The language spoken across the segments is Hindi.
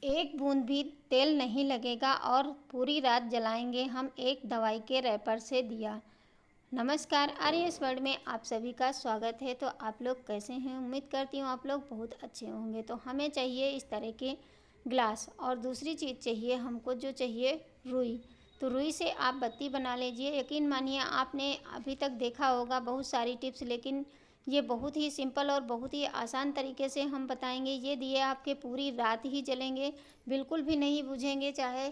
एक बूंद भी तेल नहीं लगेगा और पूरी रात जलाएंगे हम एक दवाई के रैपर से दिया। नमस्कार, आर्यस वर्ल्ड में आप सभी का स्वागत है। तो आप लोग कैसे हैं? उम्मीद करती हूँ आप लोग बहुत अच्छे होंगे। तो हमें चाहिए इस तरह के ग्लास और दूसरी चीज़ चाहिए हमको, जो चाहिए रुई। तो रुई से आप बत्ती बना लीजिए। यकीन मानिए, आपने अभी तक देखा होगा बहुत सारी टिप्स, लेकिन ये बहुत ही सिंपल और बहुत ही आसान तरीके से हम बताएंगे। ये दिए आपके पूरी रात ही जलेंगे, बिल्कुल भी नहीं बुझेंगे, चाहे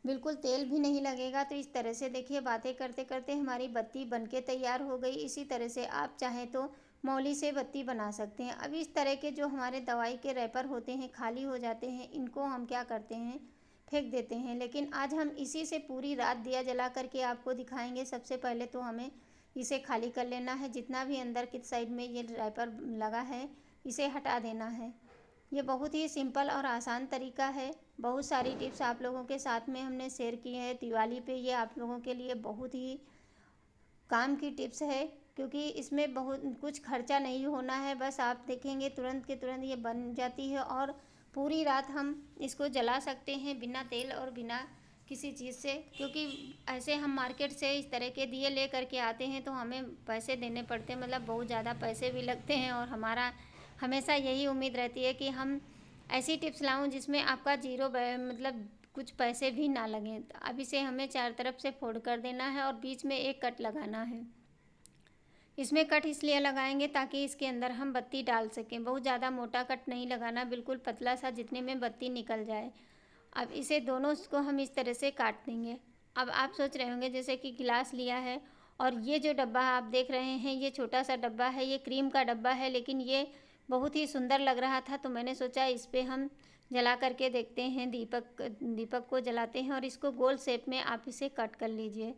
बिल्कुल तेल भी नहीं लगेगा। तो इस तरह से देखिए, बातें करते करते हमारी बत्ती बनके तैयार हो गई। इसी तरह से आप चाहें तो मौली से बत्ती बना सकते हैं। अब इस तरह के जो हमारे दवाई के रैपर होते हैं खाली हो जाते हैं, इनको हम क्या करते हैं, फेंक देते हैं। लेकिन आज हम इसी से पूरी रात दिया जला करके आपको दिखाएंगे। सबसे पहले तो हमें इसे खाली कर लेना है। जितना भी अंदर की साइड में ये रैपर लगा है, इसे हटा देना है। ये बहुत ही सिंपल और आसान तरीका है। बहुत सारी टिप्स आप लोगों के साथ में हमने शेयर की है दिवाली पे। ये आप लोगों के लिए बहुत ही काम की टिप्स है, क्योंकि इसमें बहुत कुछ खर्चा नहीं होना है। बस आप देखेंगे तुरंत के तुरंत ये बन जाती है और पूरी रात हम इसको जला सकते हैं बिना तेल और बिना किसी चीज़ से। क्योंकि ऐसे हम मार्केट से इस तरह के दिए ले करके आते हैं तो हमें पैसे देने पड़ते हैं, मतलब बहुत ज़्यादा पैसे भी लगते हैं। और हमारा हमेशा यही उम्मीद रहती है कि हम ऐसी टिप्स लाऊं जिसमें आपका जीरो मतलब कुछ पैसे भी ना लगें। तो अब इसे हमें चार तरफ से फोल्ड कर देना है और बीच में एक कट लगाना है। इसमें कट इसलिए लगाएंगे ताकि इसके अंदर हम बत्ती डाल सकें। बहुत ज़्यादा मोटा कट नहीं लगाना, बिल्कुल पतला सा, जितने में बत्ती निकल जाए। अब इसे दोनों को हम इस तरह से काट देंगे। अब आप सोच रहे होंगे जैसे कि गिलास लिया है और ये जो डब्बा आप देख रहे हैं, ये छोटा सा डब्बा है, ये क्रीम का डब्बा है, लेकिन ये बहुत ही सुंदर लग रहा था तो मैंने सोचा इस पर हम जला करके देखते हैं। दीपक को जलाते हैं और इसको गोल शेप में आप इसे कट कर लीजिए।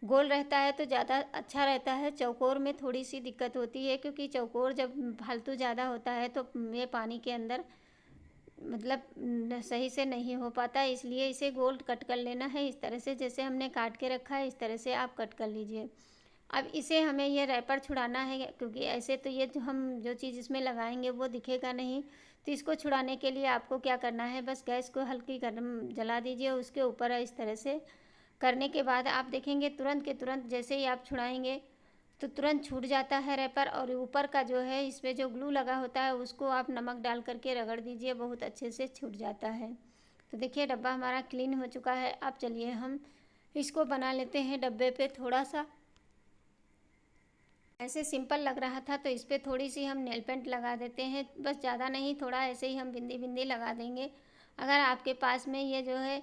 गोल रहता है तो ज़्यादा अच्छा रहता है। चौकोर में थोड़ी सी दिक्कत होती है, क्योंकि चौकोर जब फालतू ज़्यादा होता है तो ये पानी के अंदर मतलब सही से नहीं हो पाता। इसलिए इसे गोल कट कर लेना है। इस तरह से जैसे हमने काट के रखा है, इस तरह से आप कट कर लीजिए। अब इसे हमें ये रैपर छुड़ाना है, क्योंकि ऐसे तो ये जो चीज़ इसमें लगाएंगे वो दिखेगा नहीं। तो इसको छुड़ाने के लिए आपको क्या करना है, बस गैस को हल्की गर्म जला दीजिए। उसके ऊपर इस तरह से करने के बाद आप देखेंगे तुरंत के तुरंत जैसे ही आप छुड़ाएंगे तो तुरंत छूट जाता है रैपर। और ऊपर का जो है, इस पर जो ग्लू लगा होता है, उसको आप नमक डाल करके रगड़ दीजिए, बहुत अच्छे से छूट जाता है। तो देखिए डब्बा हमारा क्लीन हो चुका है। अब चलिए हम इसको बना लेते हैं डब्बे पे। थोड़ा सा ऐसे सिंपल लग रहा था तो इस पर थोड़ी सी हम नेल पेंट लगा देते हैं, बस ज़्यादा नहीं, थोड़ा ऐसे ही हम बिंदी बिंदी लगा देंगे। अगर आपके पास में ये जो है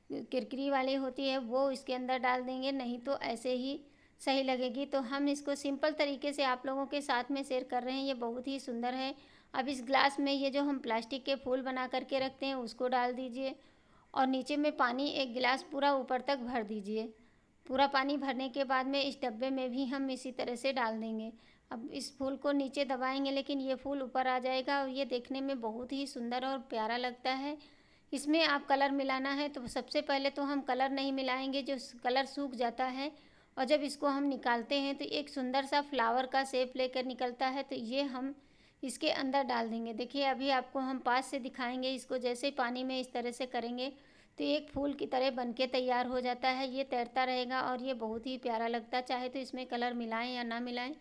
किरकिरी वाली होती है वो इसके अंदर डाल देंगे, नहीं तो ऐसे ही सही लगेगी। तो हम इसको सिंपल तरीके से आप लोगों के साथ में शेयर कर रहे हैं। ये बहुत ही सुंदर है। अब इस ग्लास में ये जो हम प्लास्टिक के फूल बना करके रखते हैं उसको डाल दीजिए और नीचे में पानी एक गिलास पूरा ऊपर तक भर दीजिए। पूरा पानी भरने के बाद में इस डब्बे में भी हम इसी तरह से डाल देंगे। अब इस फूल को नीचे दबाएंगे लेकिन ये फूल ऊपर आ जाएगा और ये देखने में बहुत ही सुंदर और प्यारा लगता है। इसमें आप कलर मिलाना है तो सबसे पहले तो हम कलर नहीं मिलाएंगे, जो कलर सूख जाता है और जब इसको हम निकालते हैं तो एक सुंदर सा फ्लावर का शेप लेकर निकलता है। तो ये हम इसके अंदर डाल देंगे। देखिए अभी आपको हम पास से दिखाएंगे। इसको जैसे पानी में इस तरह से करेंगे तो एक फूल की तरह बनके तैयार हो जाता है। ये तैरता रहेगा और ये बहुत ही प्यारा लगता है। चाहे तो इसमें कलर मिलाएं या ना मिलाएं,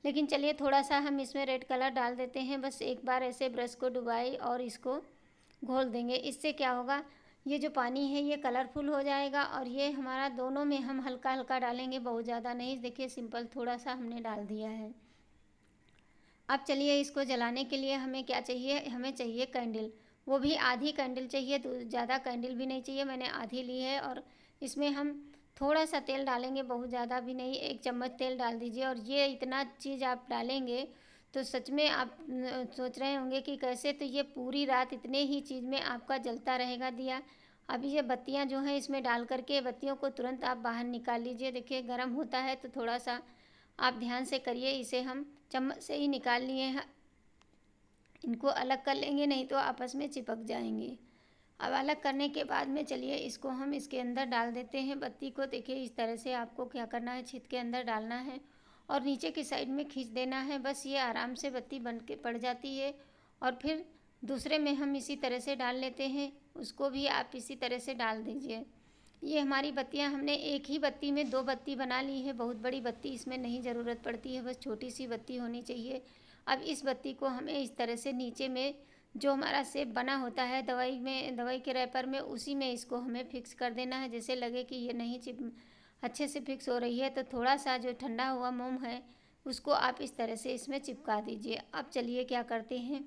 लेकिन चलिए थोड़ा सा हम इसमें रेड कलर डाल देते हैं। बस एक बार ऐसे ब्रश को डुबाई और इसको घोल देंगे। इससे क्या होगा, ये जो पानी है ये कलरफुल हो जाएगा और ये हमारा दोनों में हम हल्का हल्का डालेंगे, बहुत ज़्यादा नहीं। देखिए सिंपल थोड़ा सा हमने डाल दिया है। अब चलिए इसको जलाने के लिए हमें क्या चाहिए, हमें चाहिए कैंडल। वो भी आधी कैंडल चाहिए, तो ज़्यादा कैंडल भी नहीं चाहिए, मैंने आधी ली है। और इसमें हम थोड़ा सा तेल डालेंगे, बहुत ज़्यादा भी नहीं, 1 चम्मच तेल डाल दीजिए। और ये इतना चीज़ आप डालेंगे तो सच में आप सोच रहे होंगे कि कैसे, तो ये पूरी रात इतने ही चीज़ में आपका जलता रहेगा दिया। अभी ये बत्तियां जो हैं इसमें डाल करके बत्तियों को तुरंत आप बाहर निकाल लीजिए। देखिए गर्म होता है तो थोड़ा सा आप ध्यान से करिए। इसे हम चम्मच से ही निकाल लिए हैं, इनको अलग कर लेंगे नहीं तो आपस में चिपक जाएंगे। अब अलग करने के बाद में चलिए इसको हम इसके अंदर डाल देते हैं बत्ती को। देखिए इस तरह से आपको क्या करना है, छीत के अंदर डालना है और नीचे की साइड में खींच देना है। बस ये आराम से बत्ती बन के पड़ जाती है। और फिर दूसरे में हम इसी तरह से डाल लेते हैं। उसको भी आप इसी तरह से डाल दीजिए। ये हमारी बत्तियाँ हमने एक ही बत्ती में 2 बत्ती बना ली है, बहुत बड़ी बत्ती इसमें नहीं ज़रूरत पड़ती है, बस छोटी सी बत्ती होनी चाहिए। अब इस बत्ती को हमें इस तरह से नीचे में जो हमारा शेप बना होता है दवाई के रैपर में, उसी में इसको हमें फिक्स कर देना है। जैसे लगे कि ये नहीं अच्छे से फिक्स हो रही है तो थोड़ा सा जो ठंडा हुआ मोम है उसको आप इस तरह से इसमें चिपका दीजिए। अब चलिए क्या करते हैं,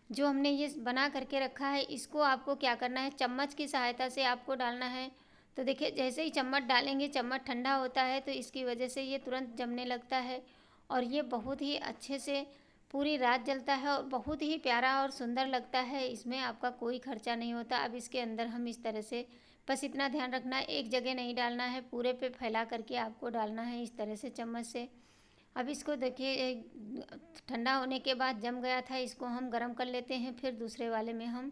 जो हमने ये बना करके रखा है इसको आपको क्या करना है, चम्मच की सहायता से आपको डालना है। तो देखिए जैसे ही चम्मच डालेंगे, चम्मच ठंडा होता है तो इसकी वजह से ये तुरंत जमने लगता है और ये बहुत ही अच्छे से पूरी रात जलता है और बहुत ही प्यारा और सुंदर लगता है। इसमें आपका कोई खर्चा नहीं होता। अब इसके अंदर हम इस तरह से, बस इतना ध्यान रखना है एक जगह नहीं डालना है, पूरे पे फैला करके आपको डालना है इस तरह से चम्मच से। अब इसको देखिए ठंडा होने के बाद जम गया था, इसको हम गरम कर लेते हैं, फिर दूसरे वाले में हम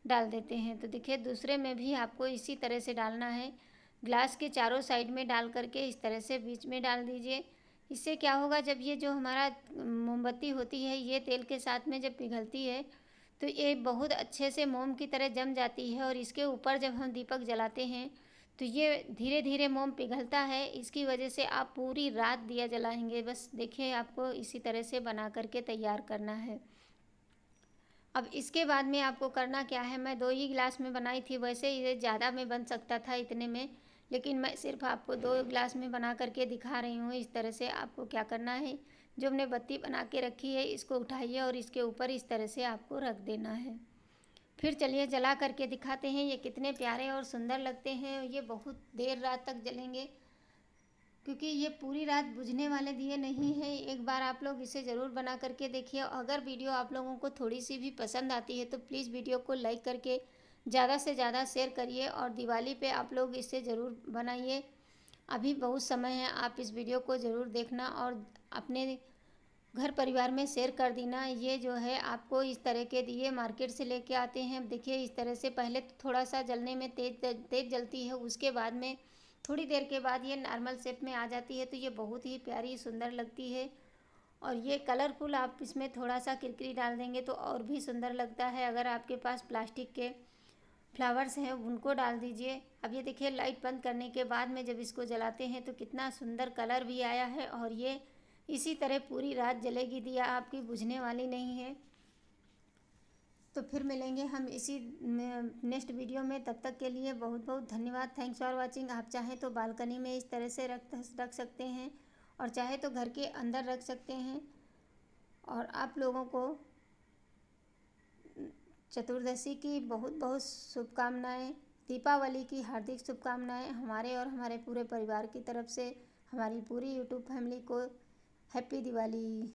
डाल देते हैं। तो देखिए दूसरे में भी आपको इसी तरह से डालना है, ग्लास के चारों साइड में डाल करके इस तरह से बीच में डाल दीजिए। इससे क्या होगा, जब ये जो हमारा मोमबत्ती होती है ये तेल के साथ में जब पिघलती है तो ये बहुत अच्छे से मोम की तरह जम जाती है और इसके ऊपर जब हम दीपक जलाते हैं तो ये धीरे धीरे मोम पिघलता है। इसकी वजह से आप पूरी रात दिया जलाएंगे। बस देखिए आपको इसी तरह से बना करके तैयार करना है। अब इसके बाद में आपको करना क्या है, मैं 2 ही गिलास में बनाई थी, वैसे ये ज़्यादा में बन सकता था इतने में, लेकिन मैं सिर्फ आपको 2 गिलास में बना करके दिखा रही हूँ। इस तरह से आपको क्या करना है, जो हमने बत्ती बना के रखी है इसको उठाइए और इसके ऊपर इस तरह से आपको रख देना है। फिर चलिए जला करके दिखाते हैं ये कितने प्यारे और सुंदर लगते हैं। ये बहुत देर रात तक जलेंगे क्योंकि ये पूरी रात बुझने वाले दिए नहीं हैं। एक बार आप लोग इसे ज़रूर बना करके देखिए। अगर वीडियो आप लोगों को थोड़ी सी भी पसंद आती है तो प्लीज़ वीडियो को लाइक करके ज़्यादा से ज़्यादा शेयर करिए और दिवाली पे आप लोग इसे ज़रूर बनाइए। अभी बहुत समय है, आप इस वीडियो को ज़रूर देखना और अपने घर परिवार में शेयर कर देना। ये जो है आपको इस तरह के दिए मार्केट से लेके आते हैं। देखिए इस तरह से पहले तो थोड़ा सा जलने में तेज जलती है, उसके बाद में थोड़ी देर के बाद ये नॉर्मल शेप में आ जाती है। तो ये बहुत ही प्यारी सुंदर लगती है और ये कलरफुल, आप इसमें थोड़ा सा किरकिरी डाल देंगे तो और भी सुंदर लगता है। अगर आपके पास प्लास्टिक के फ्लावर्स हैं उनको डाल दीजिए। अब ये देखिए लाइट बंद करने के बाद में जब इसको जलाते हैं तो कितना सुंदर कलर भी आया है और ये इसी तरह पूरी रात जलेगी, दिया आपकी बुझने वाली नहीं है। तो फिर मिलेंगे हम इसी नेक्स्ट वीडियो में, तब तक के लिए बहुत बहुत धन्यवाद। Thanks for watching. आप चाहें तो बालकनी में इस तरह से रख सकते हैं और चाहे तो घर के अंदर रख सकते हैं। और आप लोगों को चतुर्दशी की बहुत बहुत शुभकामनाएं, दीपावली की हार्दिक शुभकामनाएं हमारे और हमारे पूरे परिवार की तरफ से। हमारी पूरी यूट्यूब फैमिली को हैप्पी दिवाली।